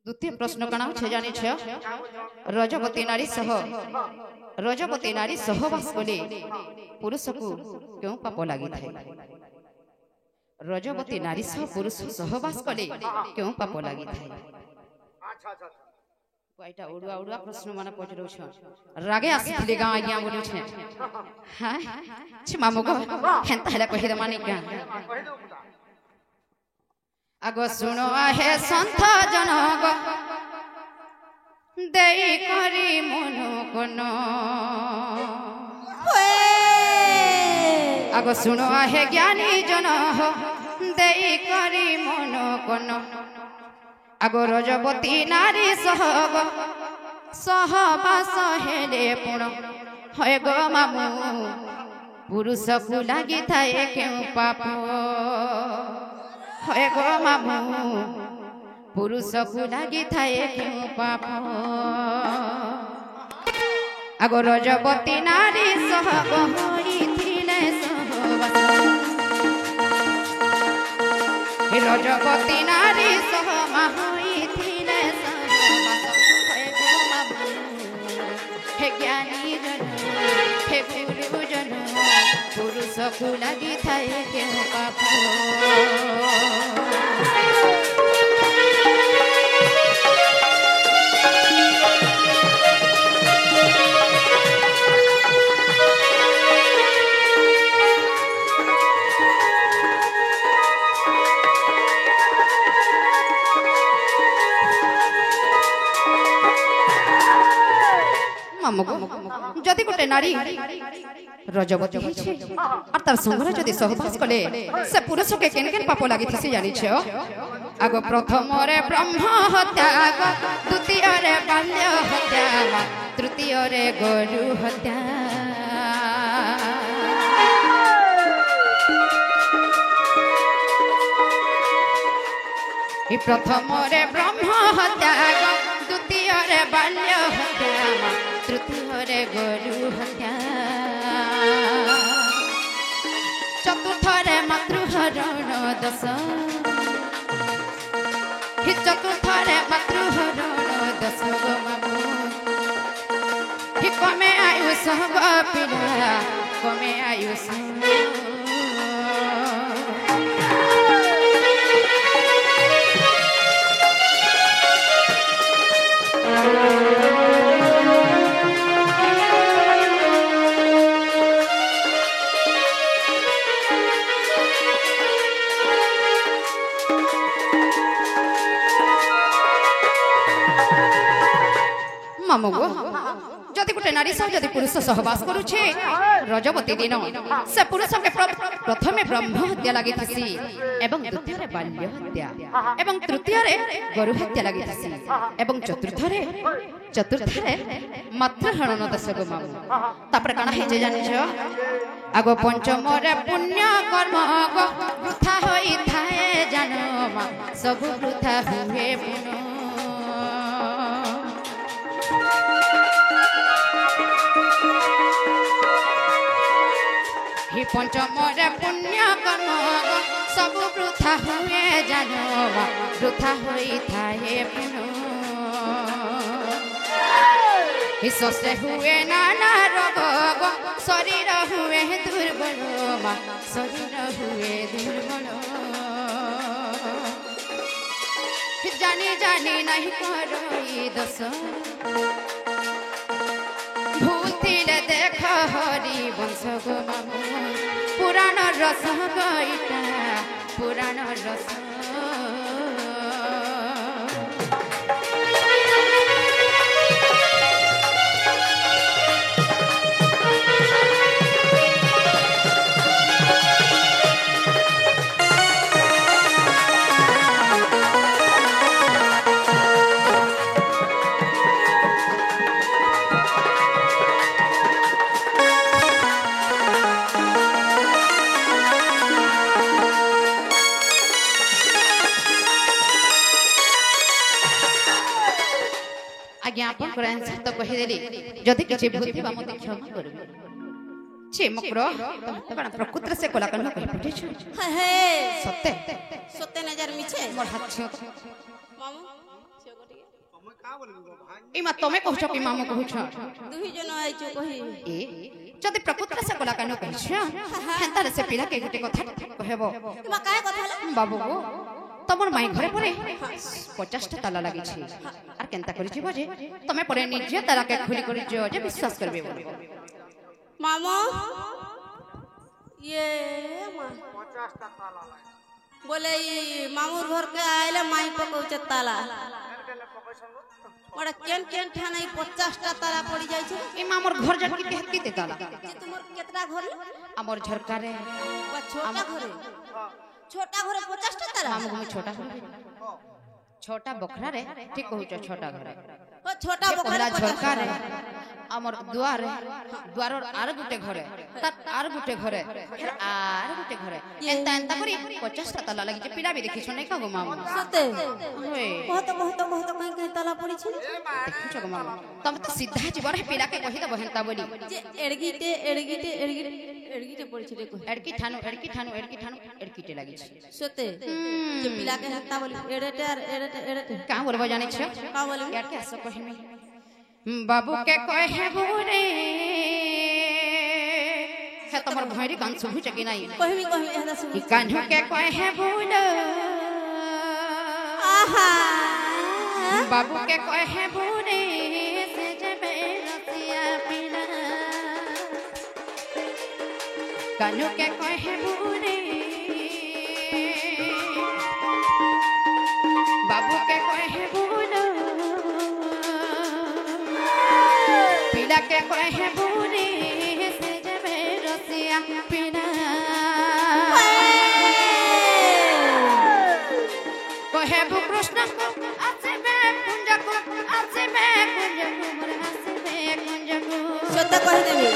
द्वितीय प्रश्न कण छे जानी छे रजवती नारी सहवास कले पुरुष को क्यों पाप लगी थाए। रजवती नारी सह पुरुष सहवास कले क्यों पाप लगी थाए। कयटा उड़ुआ उड़ुआ प्रश्न माने पचरौ छ रागे आसीथिले गाँ आज्ञा बोलु छे। हां छी मामू गो हेंता हला कहि द माने गाँ आगो सुनो आहे संत जनग देई करी मनो कोन। आगो सुनो आहे ज्ञानी जन देई करी मनो कोन। आगो रजवती नारी सहवास हेले पुण है गो मामू पुरुष को लगी थाए क्यों पाप। है गो मामू पुरुष को लगी थाए क्यों पाप। आगो रजवती नारी रजवती नारी हे ज्ञानी जन हे गुरुजन पुरुष को लगी थाए क्यों पाप। जदि गोटे नारी रजवती और तार संगर जदि सहवास कले से पुरुष के केन केन पाप लागि थि से जानि छ। आगो प्रथम रे ब्रह्म हत्या द्वितीय रे बाल्य हत्या तृतीय रे गरु हत्या। प्रथम रे ब्रह्म हत्या द्वितीय रे बाल्य हत्या तृतीय रे गरु हत्या चतुर्थ रे मातृहरण दश। चतुर्थ रे मातृहरण दश गो मामू कमे आयुष गो पिला कमे आयुष। जदि गोटे नारी सह जदि पुरुष सहवास करुछे रजवती दिन से पुरुष के प्रथमे ब्रह्म हत्या लगी थी एवं द्वितीय रे बाल्य हत्या एवं तृतीय रे गरु हत्या लगी थी एवं चतुर्थ रे मातृहरण दश गो मामू। तापर काना हे जे जानि छ आगो पंचम रे पुण्य कर्म गो वृथा होई थाए जानो सब वृथा हुए पुण्य। पंचम रे पुण्य कर्म सब वृथा हुए जानो वृथा होई थाए पुण्य। से हुए नाना रोग शरीर हुए दुर्बल शरीर हुए दुर्बल। जानी जानी नहीं करोई दस भूतिले देख हरि वंश गो मामू पुराण रस गईटा पुराण रस। ज्ञापन आंसर तो कहीदेली जदि किछि भूल थिबा मते क्षमा करबे छे मकरो कण प्रकृति से कोला कन कहि पठे छ। हे सत्य सत्य नजर मिछे मोर हाथ छ मामू इमा तमे कहछ कि मामू कहछ दुही जन आइचो कहि ए जदि प्रपुत्र से कोला कानो कहछ हेतार से पिला के गुटे कथा कहबो इमा काय कथा बाबू गो तमर माई घरे परे 50 टा ताला लागि छी आर केनता करि छी बजे तमे परे निजे ताला के खुली करि जो जे विश्वास करबे मामू ये 50 टा ताला बोले मामूर घर के आइले माई पकौचे ताला बड़ा केन केन ठाना 50 टा ताला पड़ी जाय छै ई मामूर घर जट के केते ताला जे तुमर केतना घर हमर झरका रे छोटा घरे 50 टा ताला मामू में छोटा बखरा रे ठीक कहू छोटा घर ओ छोटा बखरा झरका रे हमर द्वार आर गुटे घरे तार आर गुटे घरे फिर आर गुटे घरे एंता एंता करी 50 टा ताला लागि जे पिला भी देखि छ नै का गो मामू सते ओए कहत कहीं ताला पड़ी छै देखि छ गो मामू तब तो सीधा जीवन है पिला के कहि दबो हेंता बोली जे एड़गीटे पड़ी छै देखो एड़की ठानु एड़कीटे लागि छै सते जे पिला के हेंता बोली एड़ेटे का बोलबो जानि छ का बोली यार के सब कहि बाबू के कहे बुरे है तमर भैरी कान सुभु चकी नहीं कहबी एहदा सुन कान्हू के कहे बुरे आहा बाबू के कहे बुरे से जबे रसिया पिला कान्हू के कहे बुरे बाबू के कहे बुरे पिला के कहे बुरे से जबे रसिया पिला कहे बु कृष्ण को आसे बे कुंज को मोर आसे बे कुंज को सत्य कह देबी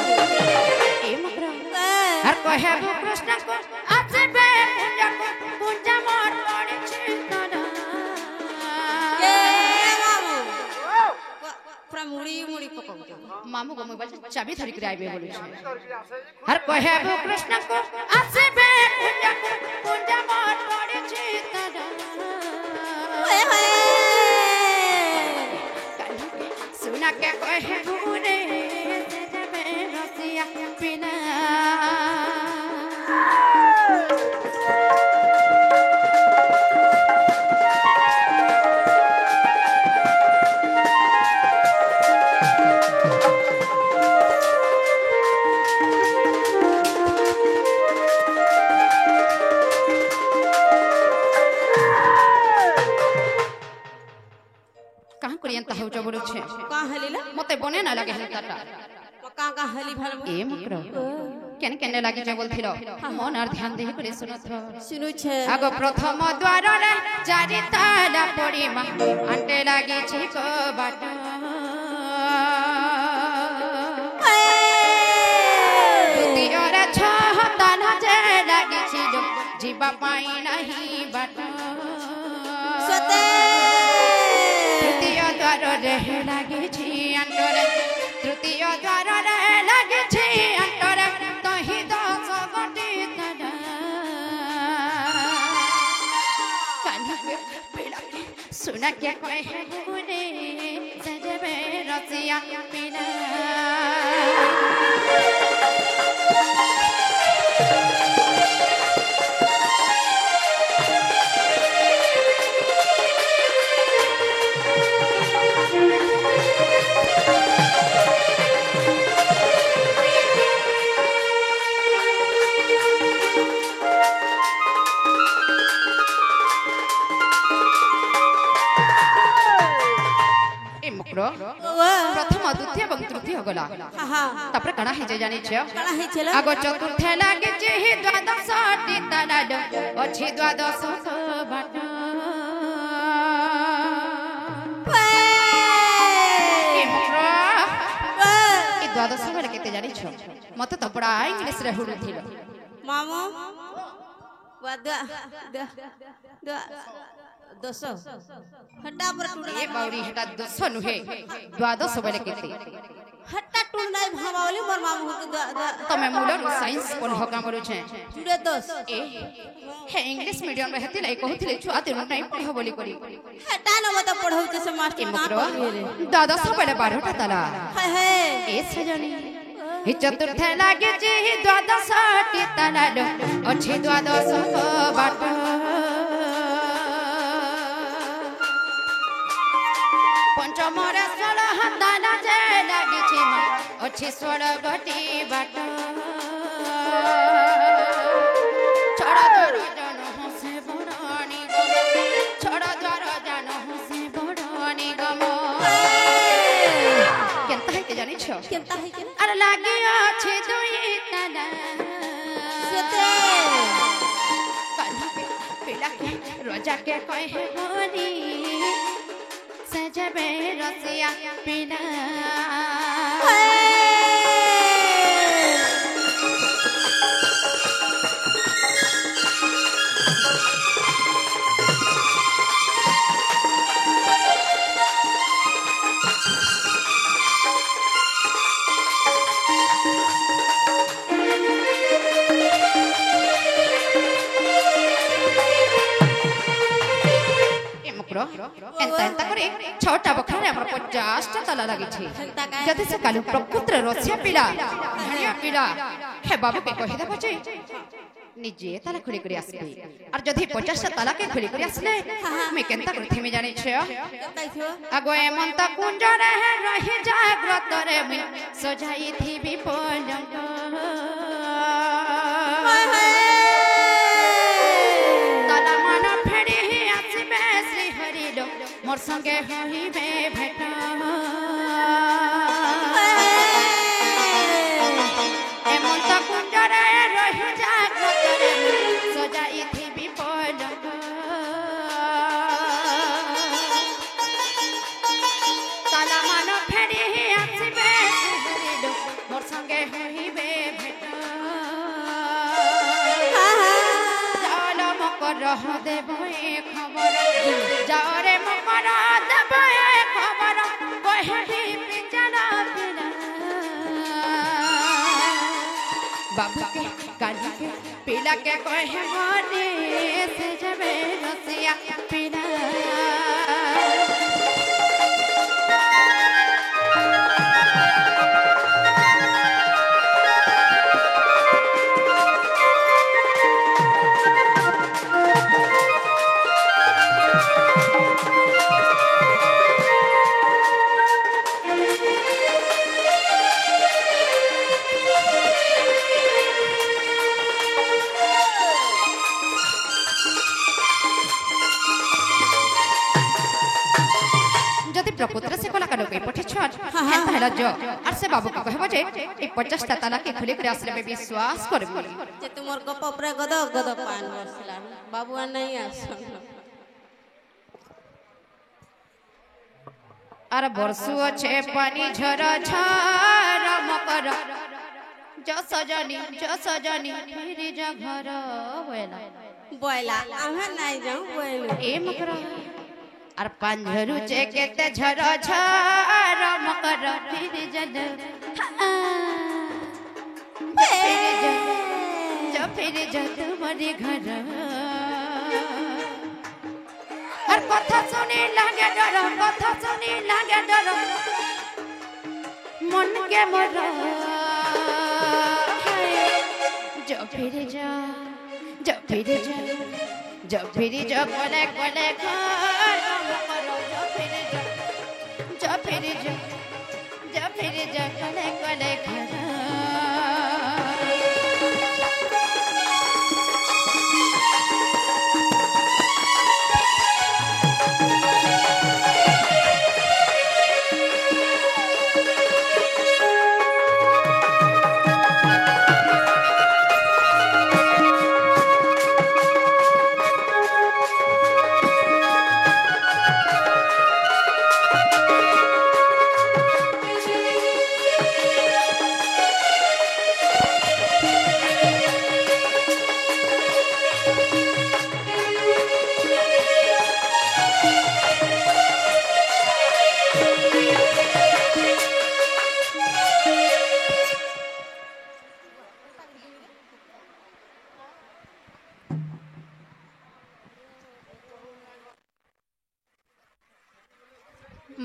ए मकरा हर कहे बु कृष्ण को आसे बे कुंज मोर पड़े छी तोरा ए मामू पूरा मुड़ी पकौ मामू को मोबाइल चाबी धरि के आइबे बोलै छै हर कहे बु कृष्ण को आसे बे कुंज मोर पड़े छी तोरा सुना के कहे बुरे से जबे रसिया पिला एंता हो जो बोलु छे का हलीला मते बने ना लागे हेंताटा का हली भल ए मकरो केन केने लागे जे बोलथिलो मन आर ध्यान देहि करे सुनत सुनु छे आगो प्रथम द्वार रे चारि ताला पड़ी मा अंटे लागे छी को बाट द्वितीय रे छह ताला जे लागे छी जो जीवा पाई नहीं बाट सते द्वार रे लागे छी अंटरे तृतीय द्वार रे लागे छी अंटरे तहि 10 गोटी तडा कान्हा के पिला के सुना के कहे बुरे सजबे रसिया पिला प्रथम द्वितीय एवं तृतीय गला तापर कणा हे जे जानि छ कणा हे छला आगो चतुर्थ लागे जे हे द्वादश टीतानाड अछि द्वादश बाट ए द्वादश बेले केते जानि छ मते त पड़ा इंग्लिश रे हुरु थिलो मामू वादा द 200 हटा पर ए बाउरी हटा 200 नुहे द्वादश बेले केते हट्टा टून नहीं भावावली मोर मामू के तमे मूलर साइंस कोन हका करू छे जुड़े दोस ए हे इंग्लिश मीडियम में हेती लाई कहथिले छुआ तेनु नहीं पढ़ बोली करी हट्टा न मत पढ़ौ से मास्टर ना पढ़िए रे दादा सब पहले 12टा ताला हाय हाय ए सजनी हि चतुर्थ लागे जे द्वादश टी ताला लो अछि द्वादश बाट पंचमरे 16 ताला जे लागे छै अछि 16 गटी बाट छोड़ा द्वार जन हसे बड़ानी गम छोड़ा द्वार जन हसे बड़ानी गम केनता है के जानि छ केनता है के अरे लागे अछि दुई ताला सेते कान्हा के पिला के रोजा के कहे बोली सजबे रसिया पिला एंता एंता करे छोटा बखारे हमर 50 टा ताला लागी छी जदि से कालु प्रपुत्र रसिया पिला हनिया पिला हे बाबू के कहि देबो छी निजे ताला खुली करी आसबे और जदि 50 टा ताला के खुली करी आसले मैं केनता करथि में जानि छ अगोए मन त कुंज रहे रहि जाग्रत रे मैं सजाई थी विपलंग ताला मन फेड़ी आसबे श्री हरि लो मोर संगे होइबे भेटा ए मन त कुंज रे रहि जाग्रत रे सजाई थी विपलंग ताला मन फेड़ी आसबे श्री हरि लो मोर संगे होइबे भेटा जालो मकर देबो ए खबर जाओ रे मकर देबो ए खबर कहहि पिंजरा पिला बाबू के काली के पिला के कहे मोरे से जबे रसिया पिला प्रपुत्र से कोला कनो के पठे छन हेता हला जो और से बाबू को कहबो जे ए 50 टा ताला के खुले करे आसले में विश्वास करबो जे तुमर गप ऊपर गद गद पान बसला बाबूआ नहीं आसन अरे बरसु छे पानी झर झर मकर जो सजनी फिर जा घर बोला बोला आहा नहीं जाऊ बोलो ए मकरा और पंझरु चे केते झर झर मकर फिर जन फिर तुम्हारे घर और कथा सुनी लागे डर मन के मर जो फिर जा कोले कोले घर जो फिर जा कोले कोले घर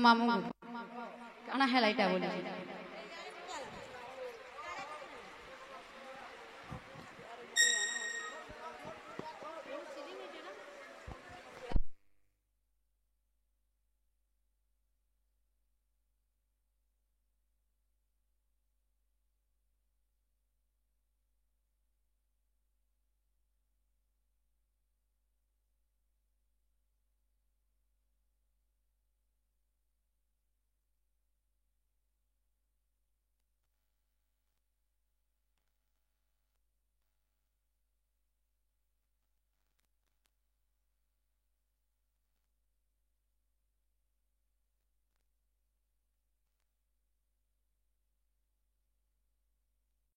ମାମୁଁ କାଣା ହେଲା ଏଇଟା ବୋଲି